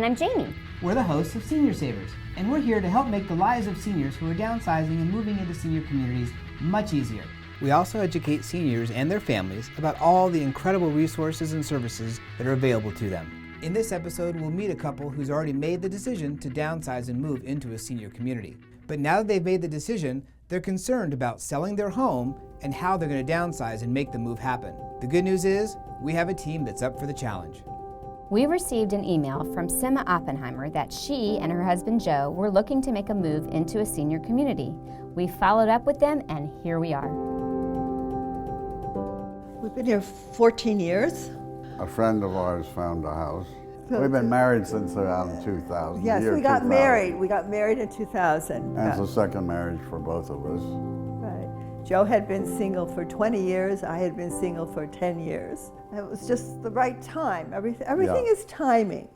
And I'm Jamie. We're the hosts of Senior Savers, and we're here to help make the lives of seniors who are downsizing and moving into senior communities much easier. We also educate seniors and their families about all the incredible resources and services that are available to them. In this episode, we'll meet a couple who's already made the decision to downsize and move into a senior community. But now that they've made the decision, they're concerned about selling their home and how they're going to downsize and make the move happen. The good news is, we have a team that's up for the challenge. We received an email from Sima Oppenheimer that she and her husband Joe were looking to make a move into a senior community. We followed up with them, and here we are. We've been here 14 years. A friend of ours found a house. We've been married since around 2000. Yes, we got 2000. married. We got married in 2000. And it's the second marriage for both of us. Right. Joe had been single for 20 years. I had been single for 10 years. It was just the right time. Everything is timing.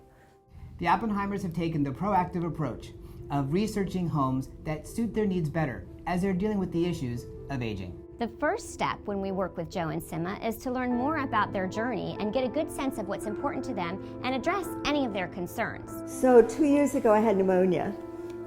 The Oppenheimers have taken the proactive approach of researching homes that suit their needs better as they're dealing with the issues of aging. The first step when we work with Joe and Sima is to learn more about their journey and get a good sense of what's important to them and address any of their concerns. So 2 years ago I had pneumonia,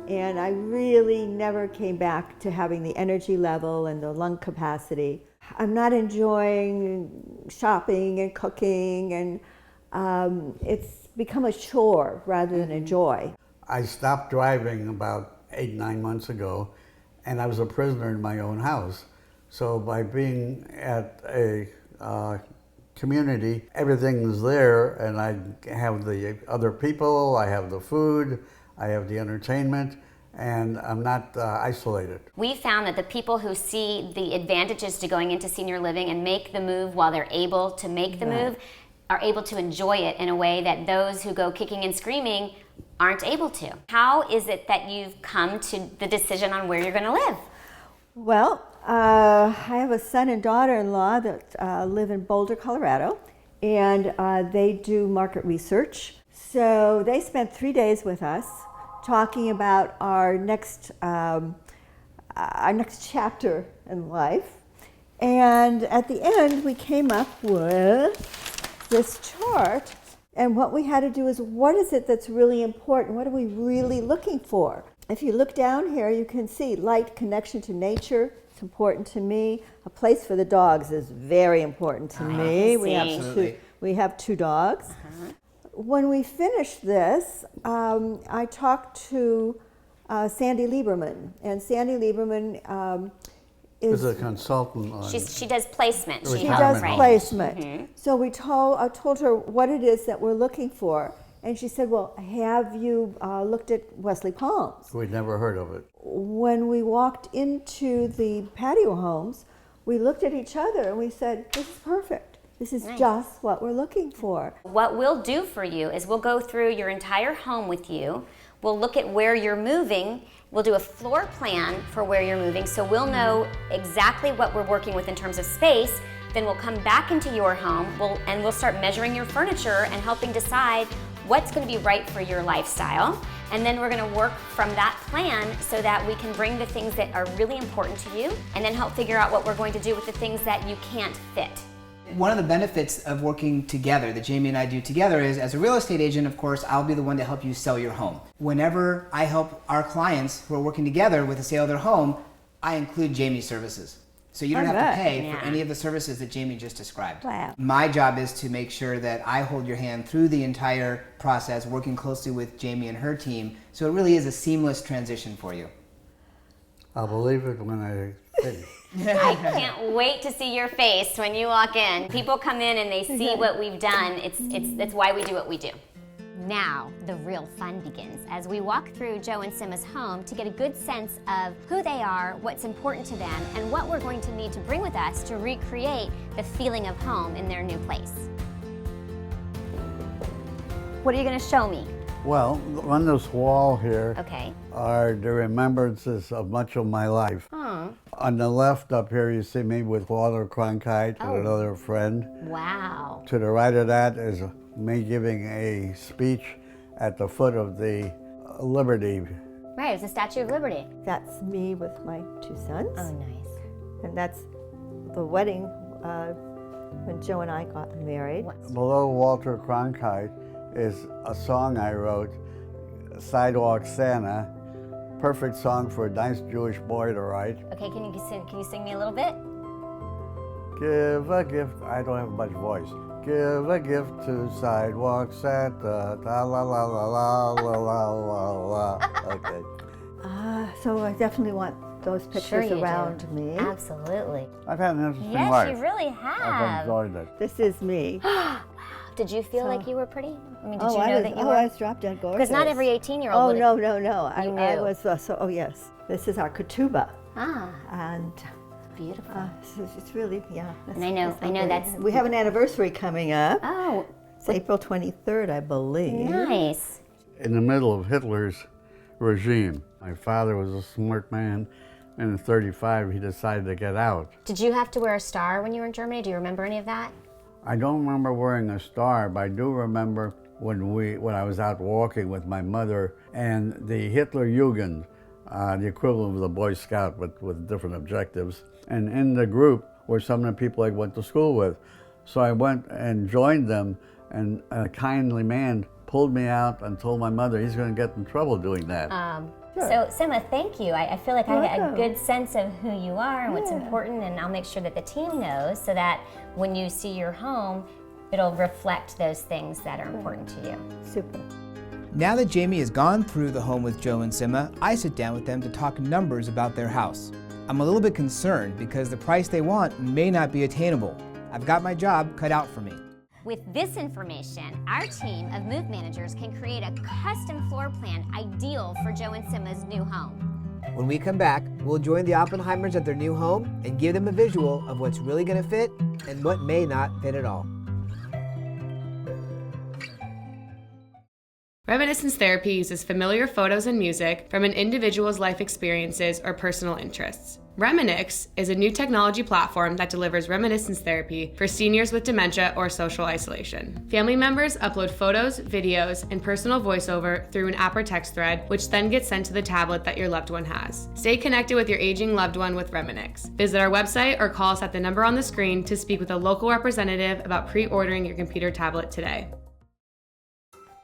and I really never came back to having the energy level and the lung capacity. I'm not enjoying shopping and cooking, and it's become a chore rather than a joy. I stopped driving about 8-9 months ago, and I was a prisoner in my own house. So by being at a community, everything's there, and I have the other people, I have the food, I have the entertainment, and I'm not isolated. We found that the people who see the advantages to going into senior living and make the move while they're able to make the move are able to enjoy it in a way that those who go kicking and screaming aren't able to. How is it that you've come to the decision on where you're going to live? Well, I have a son and daughter-in-law that live in Boulder, Colorado, and they do market research. So they spent 3 days with us talking about our next chapter in life. And at the end, we came up with this chart. And what we had to do is, what is it that's really important? What are we really looking for? If you look down here, you can see light, connection to nature. It's important to me. A place for the dogs is very important to me. We have two dogs. When we finished this, I talked to Sandy Lieberman, and Sandy Lieberman is a consultant on She does placement. She does placement. So I told her what it is that we're looking for. And she said, well, have you looked at Wesley Palms? We'd never heard of it. When we walked into the patio homes, we looked at each other and we said, this is perfect. This is just what we're looking for. What we'll do for you is we'll go through your entire home with you. We'll look at where you're moving. We'll do a floor plan for where you're moving, so we'll know exactly what we're working with in terms of space. Then we'll come back into your home, and we'll start measuring your furniture and helping decide what's going to be right for your lifestyle. And then we're going to work from that plan so that we can bring the things that are really important to you and then help figure out what we're going to do with the things that you can't fit. One of the benefits of working together, that Jamie and I do together, is as a real estate agent, of course, I'll be the one to help you sell your home. Whenever I help our clients who are working together with the sale of their home, I include Jamie's services. So you don't have to pay for any of the services that Jamie just described. Wow. My job is to make sure that I hold your hand through the entire process, working closely with Jamie and her team, so it really is a seamless transition for you. I'll believe it when I finish. I can't wait to see your face when you walk in. People come in and they see what we've done. It's why we do what we do. Now, the real fun begins as we walk through Joe and Sima's home to get a good sense of who they are, what's important to them, and what we're going to need to bring with us to recreate the feeling of home in their new place. What are you going to show me? Well, on this wall here Okay. are the remembrances of much of my life. Oh. On the left up here, you see me with Walter Cronkite and another friend. Wow. To the right of that is me giving a speech at the foot of the Liberty. Right, it's the Statue of Liberty. That's me with my two sons. Oh, nice. And that's the wedding when Joe and I got married. Below Walter Cronkite is a song I wrote, Sidewalk Santa. Perfect song for a nice Jewish boy to write. Okay, can you sing me a little bit? Give a gift, I don't have much voice. Give a gift to Sidewalk Santa, la la la la la la la la la. Okay. So I definitely want those Sure pictures you around do. me. Absolutely. I've had an interesting Yes, life. you really I've have. enjoyed it. This is me. Did you feel like you were pretty? I mean, did Oh, you know that you were? I was drop dead gorgeous. Because not every 18-year-old Oh, would. no. I knew. was, oh yes. This is our ketubah. Ah, And beautiful. it's really, yeah. And I know great. that's- We have an anniversary coming up. Oh, It's April 23rd, I believe. nice. In the middle of Hitler's regime, my father was a smart man, and at 35 he decided to get out. Did you have to wear a star when you were in Germany? Do you remember any of that? I don't remember wearing a star, but I do remember when I was out walking with my mother and the Hitler Jugend, the equivalent of the Boy Scout but with different objectives. And in the group were some of the people I went to school with. So I went and joined them, and a kindly man pulled me out and told my mother he's going to get in trouble doing that. So, Sima, thank you. I feel like I get a Welcome. good sense of who you are and what's important, and I'll make sure that the team knows so that when you see your home, it'll reflect those things that are important to you. Super. Now that Jamie has gone through the home with Joe and Sima, I sit down with them to talk numbers about their house. I'm a little bit concerned because the price they want may not be attainable. I've got my job cut out for me. With this information, our team of move managers can create a custom floor plan ideal for Joe and Sima's new home. When we come back, we'll join the Oppenheimers at their new home and give them a visual of what's really going to fit and what may not fit at all. Reminiscence therapy uses familiar photos and music from an individual's life experiences or personal interests. Reminix is a new technology platform that delivers reminiscence therapy for seniors with dementia or social isolation. Family members upload photos, videos, and personal voiceover through an app or text thread, which then gets sent to the tablet that your loved one has. Stay connected with your aging loved one with Reminix. Visit our website or call us at the number on the screen to speak with a local representative about pre-ordering your computer tablet today.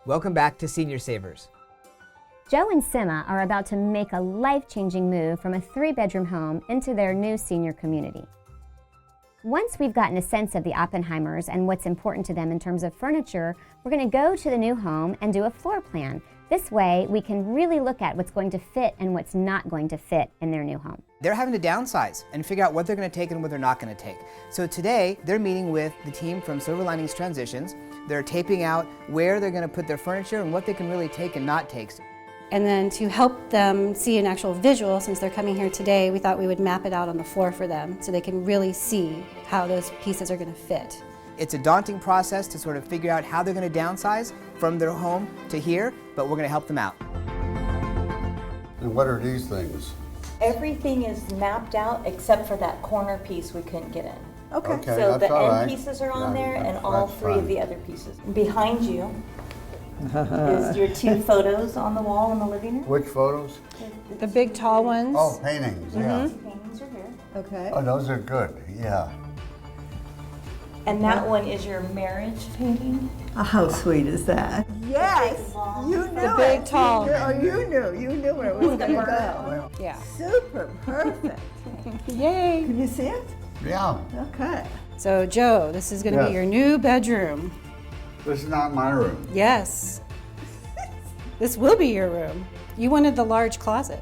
Welcome back to Senior Savers. Joe and Sima are about to make a life-changing move from a 3-bedroom home into their new senior community. Once we've gotten a sense of the Oppenheimers and what's important to them in terms of furniture, we're going to go to the new home and do a floor plan. This way, we can really look at what's going to fit and what's not going to fit in their new home. They're having to downsize and figure out what they're going to take and what they're not going to take. So today, they're meeting with the team from Silver Linings Transitions. They're taping out where they're going to put their furniture and what they can really take and not take. And then to help them see an actual visual, since they're coming here today, we thought we would map it out on the floor for them so they can really see how those pieces are going to fit. It's a daunting process to sort of figure out how they're going to downsize from their home to here, but we're going to help them out. And what are these things? Everything is mapped out except for that corner piece we couldn't get in. Okay. So that's the all end right. pieces are on Yeah, there and that's all 3 fine. of the other pieces. Behind you is your 2 photos on the wall in the living room. Which photos? The big tall ones. Oh, paintings, yeah. Paintings are here. Okay. Oh, those are good, yeah. And that one is your marriage painting. How sweet is that? Yes, you knew The big it. tall. You knew where it was going to go. Yeah. Super, perfect. Yay. Can you see it? Yeah, Okay. So Joe, this is going to Yes. be your new bedroom. this is not my room. Yes. This will be your room. You wanted the large closet.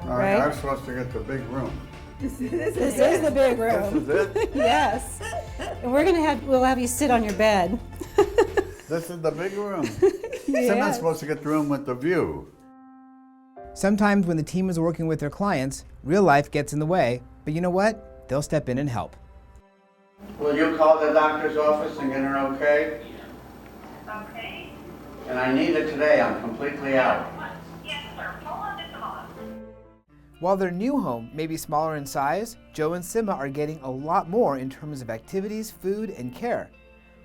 All Right. right, I'm supposed to get the big room. This is the big room. This is it? Yes. And we'll have you sit on your bed. This is the big room. Someone's supposed to get the room with the view. Sometimes when the team is working with their clients, real life gets in the way, but you know what? They'll step in and help. Will you call the doctor's office and get her okay? Okay. And I need it today, I'm completely out. Yes, sir. Hold on just a moment. While their new home may be smaller in size, Joe and Sima are getting a lot more in terms of activities, food, and care.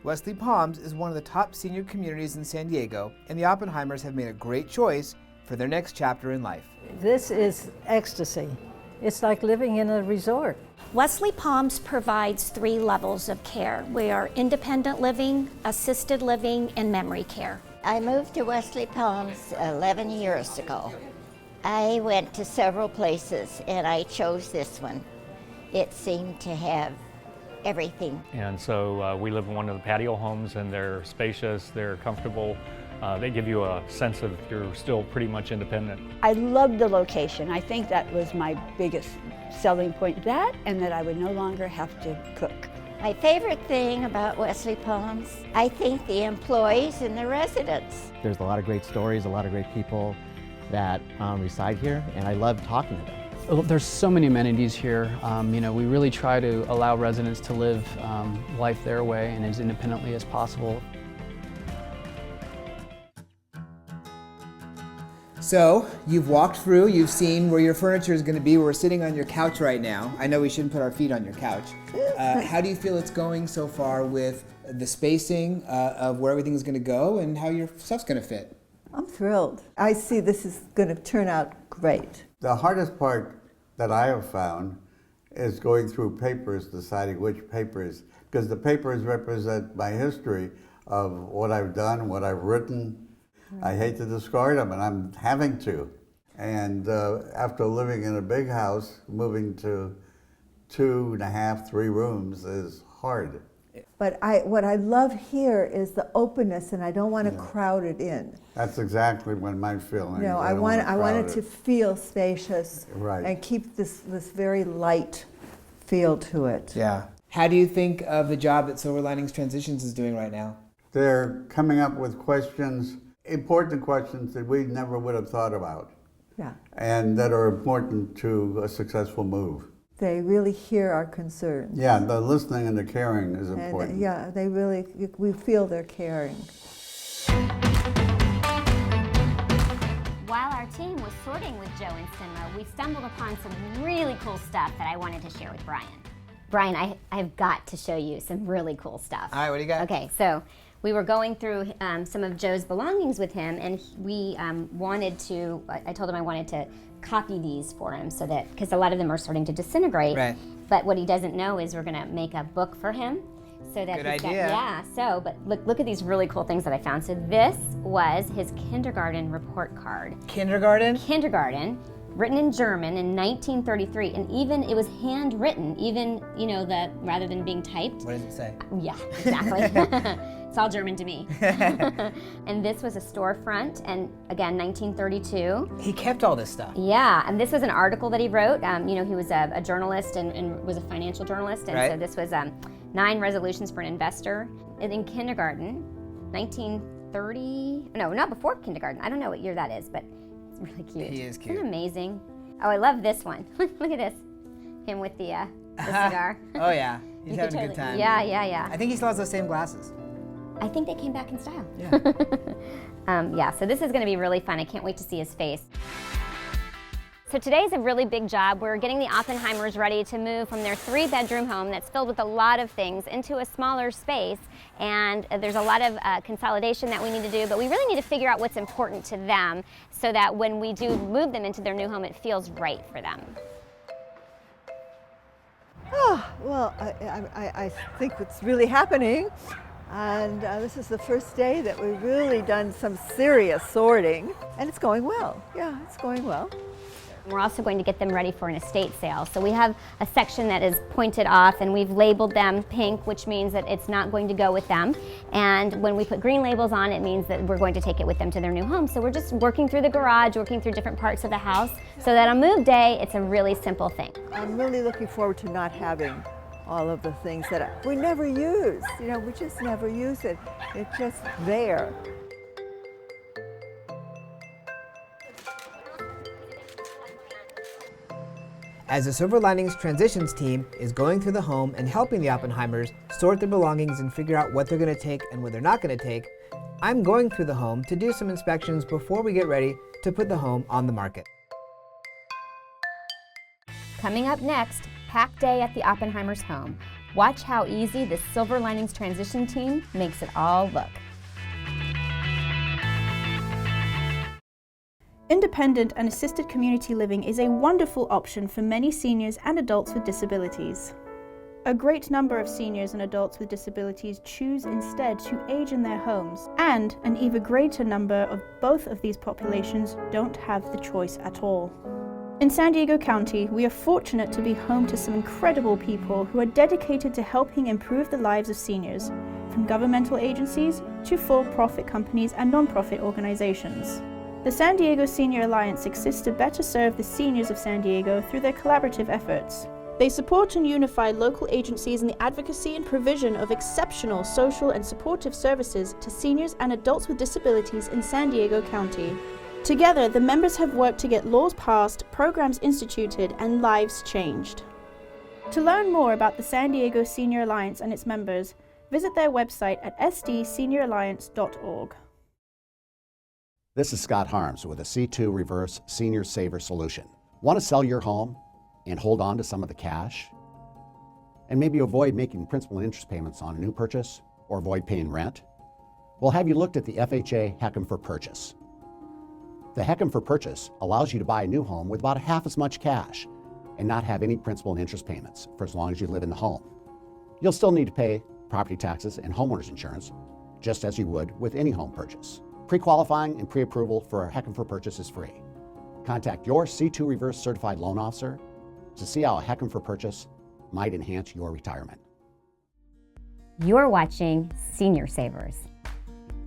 Wesley Palms is one of the top senior communities in San Diego, and the Oppenheimers have made a great choice for their next chapter in life. This is ecstasy. It's like living in a resort. Wesley Palms provides 3 levels of care. We are independent living, assisted living, and memory care. I moved to Wesley Palms 11 years ago. I went to several places and I chose this one. It seemed to have everything. And so we live in one of the patio homes, and they're spacious, they're comfortable. They give you a sense of you're still pretty much independent. I loved the location. I think that was my biggest selling point, that and that I would no longer have to cook. My favorite thing about Wesley Palms, I think the employees and the residents. There's a lot of great stories, a lot of great people that reside here, and I love talking to them. There's so many amenities here. We really try to allow residents to live life their way and as independently as possible. So, you've walked through, you've seen where your furniture is going to be. We're sitting on your couch right now. I know we shouldn't put our feet on your couch. How do you feel it's going so far with the spacing of where everything's going to go and how your stuff's going to fit? I'm thrilled. I see this is going to turn out great. The hardest part that I have found is going through papers, deciding which papers, because the papers represent my history of what I've done, what I've written. I hate to discard them, and I'm having to. And after living in a big house, moving to 2.5, 3 rooms is hard. But what I love here is the openness, and I don't want to crowd it in. That's exactly what my feeling is. No, I want it to feel spacious, right, and keep this very light feel to it. Yeah. How do you think of the job that Silver Linings Transitions is doing right now? They're coming up with questions, important questions that we never would have thought about. Yeah. And that are important to a successful move. They really hear our concerns. Yeah, the listening and the caring is important. And, yeah, we feel they're caring. While our team was sorting with Joe and Sima, we stumbled upon some really cool stuff that I wanted to share with Bryan. Bryan, I've got to show you some really cool stuff. All right, what do you got? Okay, so we were going through some of Joe's belongings with him, and we I told him I wanted to copy these for him so that, because a lot of them are starting to disintegrate. Right. But what he doesn't know is we're gonna make a book for him. So that Good idea. but look at these really cool things that I found. So this was his kindergarten report card. Kindergarten? Kindergarten, written in German in 1933, and even it was handwritten, rather than being typed. What does it say? Yeah, exactly. It's all German to me. And this was a storefront, and again, 1932. He kept all this stuff. Yeah, and this was an article that he wrote. He was a journalist and was a financial journalist, and so this was 9 resolutions for an investor. And in kindergarten, 1930, no, not before kindergarten. I don't know what year that is, but it's really cute. He is cute. Isn't it amazing? Oh, I love this one. Look at this. Him with the cigar. Oh yeah, he's having a good time. Yeah. I think he still has those same glasses. I think they came back in style. Yeah. So this is going to be really fun. I can't wait to see his face. So today's a really big job. We're getting the Oppenheimers ready to move from their 3-bedroom home that's filled with a lot of things into a smaller space. And there's a lot of consolidation that we need to do, but we really need to figure out what's important to them so that when we do move them into their new home, it feels right for them. Oh, well, I think what's really happening, and this is the first day that we've really done some serious sorting, and it's going well. Yeah, it's going well. We're also going to get them ready for an estate sale. So we have a section that is pointed off, and we've labeled them pink, which means that it's not going to go with them. And when we put green labels on, it means that we're going to take it with them to their new home. So we're just working through the garage, working through different parts of the house, so that on move day, it's a really simple thing. I'm really looking forward to not having all of the things that we never use. We just never use it. It's just there. As the Silver Linings Transitions team is going through the home and helping the Oppenheimers sort their belongings and figure out what they're going to take and what they're not going to take, I'm going through the home to do some inspections before we get ready to put the home on the market. Coming up next, pack day at the Oppenheimers' home. Watch how easy the Silver Linings Transition team makes it all look. Independent and assisted community living is a wonderful option for many seniors and adults with disabilities. A great number of seniors and adults with disabilities choose instead to age in their homes, and an even greater number of both of these populations don't have the choice at all. In San Diego County, we are fortunate to be home to some incredible people who are dedicated to helping improve the lives of seniors, from governmental agencies to for-profit companies and non-profit organizations. The San Diego Senior Alliance exists to better serve the seniors of San Diego through their collaborative efforts. They support and unify local agencies in the advocacy and provision of exceptional social and supportive services to seniors and adults with disabilities in San Diego County. Together, the members have worked to get laws passed, programs instituted, and lives changed. To learn more about the San Diego Senior Alliance and its members, visit their website at sdsenioralliance.org. This is Scott Harms with a C2 Reverse Senior Saver Solution. Want to sell your home and hold on to some of the cash? And maybe avoid making principal and interest payments on a new purchase or avoid paying rent? Well, have you looked at the FHA HECM for Purchase? The HECM for Purchase allows you to buy a new home with about half as much cash and not have any principal and interest payments for as long as you live in the home. You'll still need to pay property taxes and homeowner's insurance, just as you would with any home purchase. Pre-qualifying and pre-approval for a HECM for Purchase is free. Contact your C2 Reverse Certified Loan Officer to see how a HECM for Purchase might enhance your retirement. You're watching Senior Savers.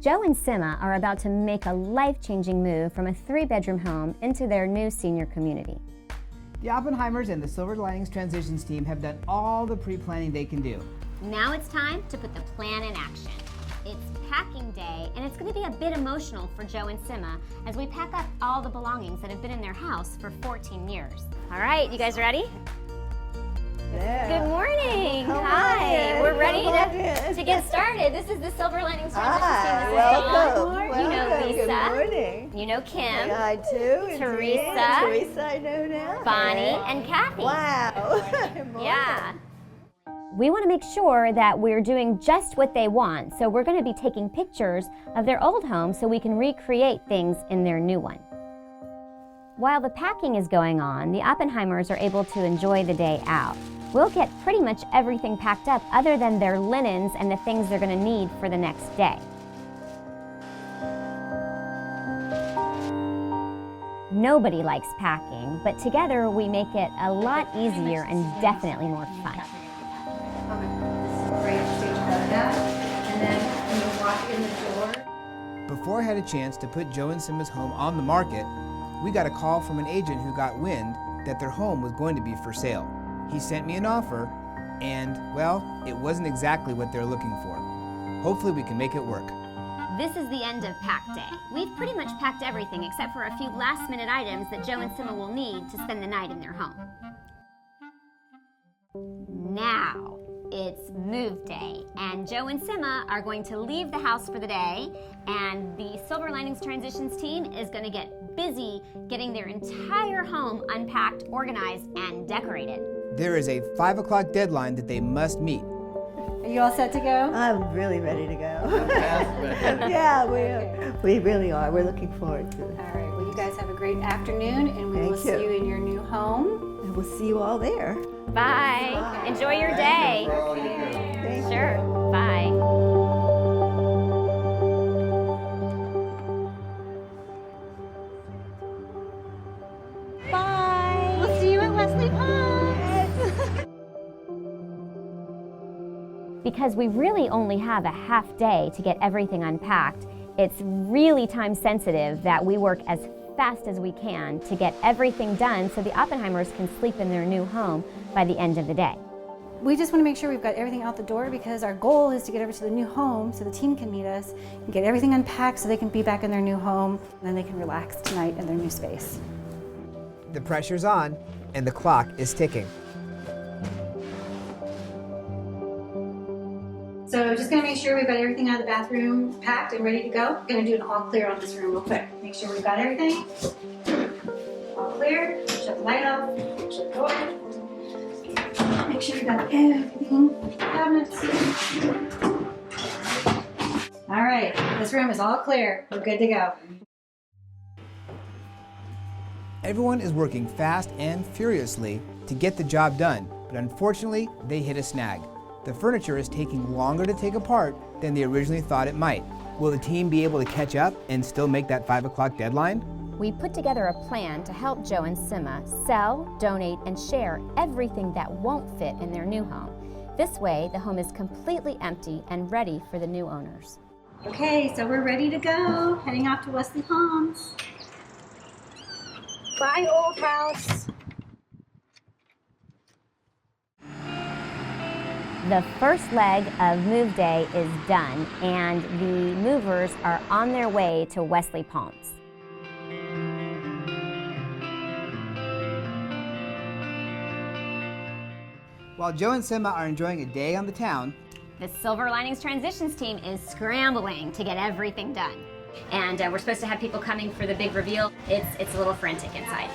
Joe and Sima are about to make a life-changing move from a 3-bedroom home into their new senior community. The Oppenheimers and the Silver Linings Transitions team have done all the pre-planning they can do. Now it's time to put the plan in action. It's packing day, and it's going to be a bit emotional for Joe and Sima as we pack up all the belongings that have been in their house for 14 years. All right, you guys ready? Yeah. Good morning. Come Hi. on in. We're ready Come on in. to get started. This is the Silver Linings Transitions Hi, team. This welcome. is Dawn. You know Welcome. Lisa. Good morning. You know Kim. I too. Teresa. Teresa, I know now. Bonnie and Kathy. Wow. Yeah. We want to make sure that we're doing just what they want, so we're going to be taking pictures of their old home so we can recreate things in their new one. While the packing is going on, the Oppenheimers are able to enjoy the day out. We'll get pretty much everything packed up other than their linens and the things they're going to need for the next day. Nobody likes packing, but together we make it a lot easier and definitely more fun. Before I had a chance to put Joe and Sima's home on the market, we got a call from an agent who got wind that their home was going to be for sale. He sent me an offer, and, well, it wasn't exactly what they're looking for. Hopefully we can make it work. This is the end of pack day. We've pretty much packed everything except for a few last-minute items that Joe and Sima will need to spend the night in their home. Now it's move day, and Joe and Sima are going to leave the house for the day, and the Silver Linings Transitions team is going to get busy getting their entire home unpacked, organized, and decorated. There is a 5 o'clock deadline that they must meet. Are you all set to go? I'm really ready to go. Yeah, we really are. We're looking forward to it. All right, well, you guys have a great afternoon, and we will see you in your new home. And we'll see you all there. Bye. Bye. Enjoy your day. Thank Sure. you. Bye. Bye. We'll see you at Wesley Palms. Because we really only have a half day to get everything unpacked, it's really time sensitive that we work as fast as we can to get everything done so the Oppenheimers can sleep in their new home by the end of the day. We just want to make sure we've got everything out the door because our goal is to get over to the new home so the team can meet us and get everything unpacked so they can be back in their new home and then they can relax tonight in their new space. The pressure's on, and the clock is ticking. So just gonna make sure we've got everything out of the bathroom packed and ready to go. Gonna do an all clear on this room real quick. Make sure we've got everything. All clear, shut the light off, shut the door. Make sure we've got everything, cabinets. All right, this room is all clear. We're good to go. Everyone is working fast and furiously to get the job done, but unfortunately, they hit a snag. The furniture is taking longer to take apart than they originally thought it might. Will the team be able to catch up and still make that 5 o'clock deadline? We put together a plan to help Joe and Sima sell, donate, and share everything that won't fit in their new home. This way, the home is completely empty and ready for the new owners. Okay, so we're ready to go. Heading off to Wesley Palms. Bye, old house. The first leg of move day is done, and the movers are on their way to Wesley Palms. While Joe and Sima are enjoying a day on the town, The Silver Linings Transitions team is scrambling to get everything done. And we're supposed to have people coming for the big reveal. It's a little frantic inside.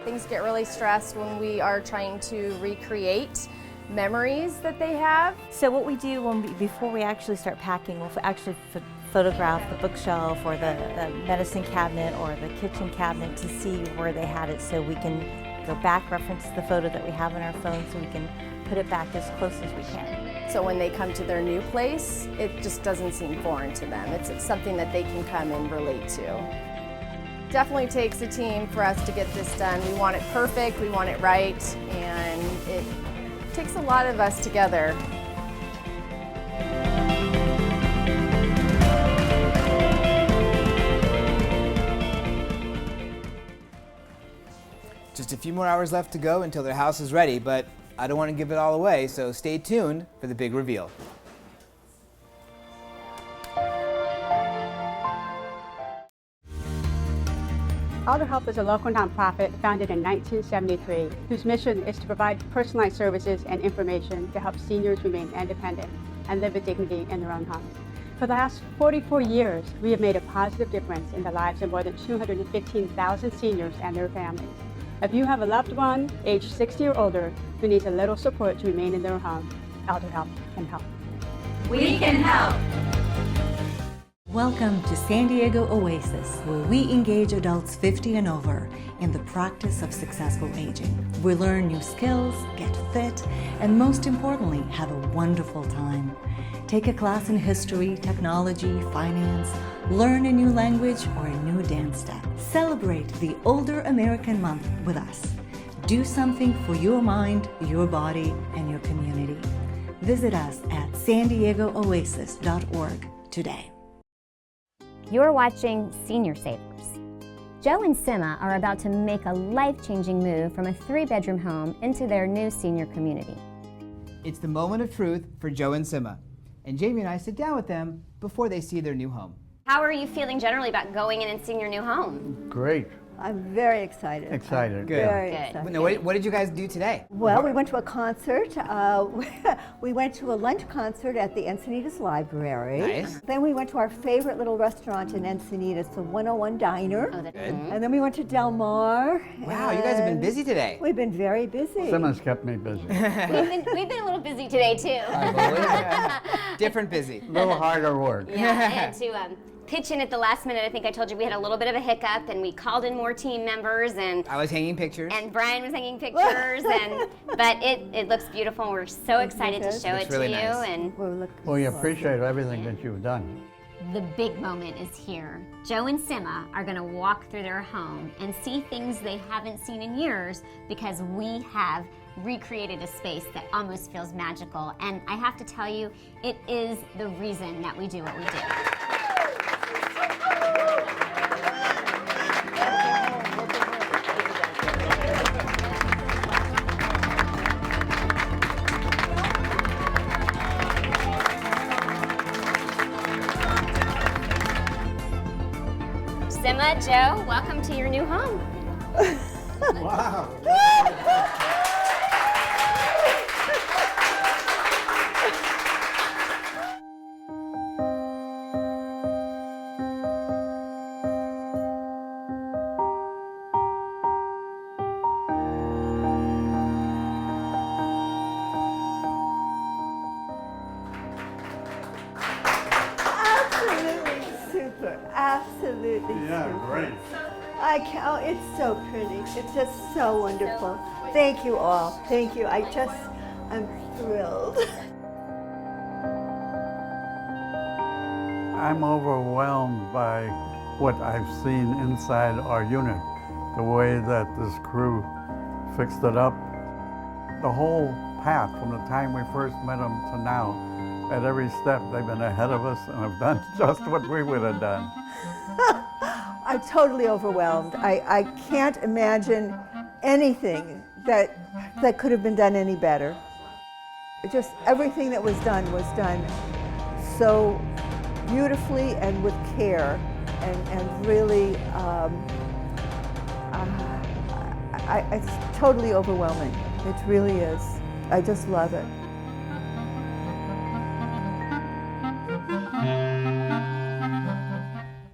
Things get really stressed when we are trying to recreate memories that they have. So what we do before we actually start packing, we'll actually photograph the bookshelf or the medicine cabinet or the kitchen cabinet to see where they had it, so we can go back, reference the photo that we have on our phone, so we can put it back as close as we can. So when they come to their new place, it just doesn't seem foreign to them. It's something that they can come and relate to. Definitely takes a team for us to get this done. We want it perfect, we want it right, and it takes a lot of us together. just a few more hours left to go until their house is ready, but I don't want to give it all away, so stay tuned for the big reveal. Alder Help is a local nonprofit founded in 1973 whose mission is to provide personalized services and information to help seniors remain independent and live with dignity in their own homes. For the last 44 years, we have made a positive difference in the lives of more than 215,000 seniors and their families. If you have a loved one aged 60 or older who needs a little support to remain in their home, Alder Help can help. We can help. Welcome to San Diego Oasis, where we engage adults 50 and over in the practice of successful aging. We learn new skills, get fit, and most importantly, have a wonderful time. Take a class in history, technology, finance, learn a new language or a new dance step. Celebrate the Older American Month with us. Do something for your mind, your body, and your community. Visit us at sandiegooasis.org today. You're watching Senior Savers. Joe and Sima are about to make a life-changing move from a 3-bedroom home into their new senior community. It's the moment of truth for Joe and Sima, and Jamie and I sit down with them before they see their new home. How are you feeling generally about going in and seeing your new home? Great. I'm very excited. Excited. Good. Very excited. Now, what did you guys do today? Well, we went to a concert. We went to a lunch concert at the Encinitas Library. Nice. Then we went to our favorite little restaurant in Encinitas, the 101 Diner. Oh, that's good. And then we went to Del Mar. Wow, you guys have been busy today. We've been very busy. Someone's kept me busy. We've been a little busy today too. Different busy. A little harder work. Yeah, I had to pitch in at the last minute. I think I told you we had a little bit of a hiccup, and we called in more team members, and I was hanging pictures. And Brian was hanging pictures, but it looks beautiful. And we're so excited to show it really to you. nice. And Well, we appreciate everything that you've done. the big moment is here. Joe and Sima are going to walk through their home and see things they haven't seen in years because we have recreated a space that almost feels magical. And I have to tell you, it is the reason that we do what we do. Sima, Joe, welcome to your new home. Wow. absolutely Yeah, super. great. I can't, oh, it's so pretty. It's just so wonderful. Thank you all. Thank you. I'm thrilled. I'm overwhelmed by what I've seen inside our unit, the way that this crew fixed it up. The whole path from the time we first met them to now, at every step they've been ahead of us and have done just what we would have done. I'm totally overwhelmed. I can't imagine anything that could have been done any better. Just everything that was done so beautifully and with care, and really, it's totally overwhelming. It really is. I just love it.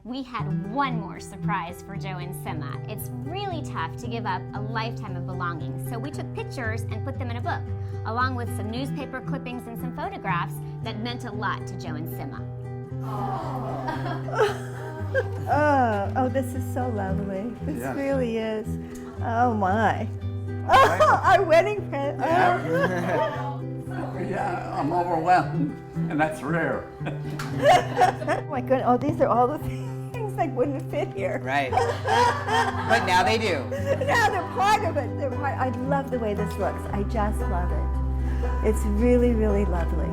We had one more surprise for Joe and Sima. It's really tough to give up a lifetime of belongings, so we took pictures and put them in a book, along with some newspaper clippings and some photographs that meant a lot to Joe and Sima. Oh, this is so lovely. This Yes. really is. Oh my. Oh, our wedding present. Yeah, I'm overwhelmed, and that's rare. Oh my goodness. Oh, these are all the things that wouldn't fit here. Right. But now they do. Now they're part of it. I love the way this looks. I just love it. It's really, really lovely.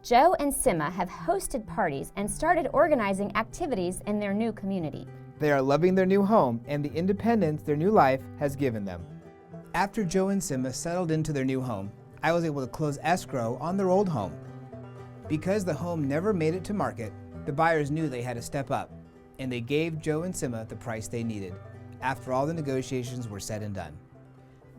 Joe and Sima have hosted parties and started organizing activities in their new community. They are loving their new home and the independence their new life has given them. After Joe and Sima settled into their new home, I was able to close escrow on their old home. Because the home never made it to market, the buyers knew they had to step up, and they gave Joe and Sima the price they needed, after all the negotiations were said and done.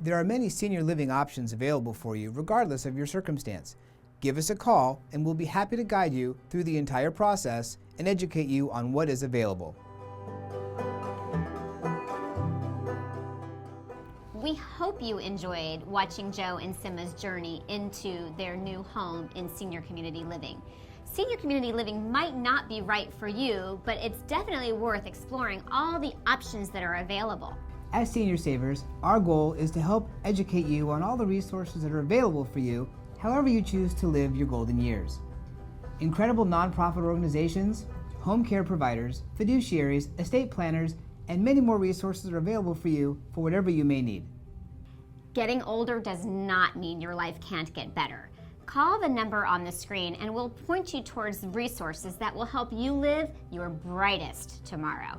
There are many senior living options available for you regardless of your circumstance. Give us a call and we'll be happy to guide you through the entire process and educate you on what is available. We hope you enjoyed watching Joe and Sima's journey into their new home in senior community living. Senior community living might not be right for you, but it's definitely worth exploring all the options that are available. As senior savers, our goal is to help educate you on all the resources that are available for you however you choose to live your golden years. Incredible nonprofit organizations, home care providers, fiduciaries, estate planners, and many more resources are available for you for whatever you may need. Getting older does not mean your life can't get better. Call the number on the screen and we'll point you towards resources that will help you live your brightest tomorrow.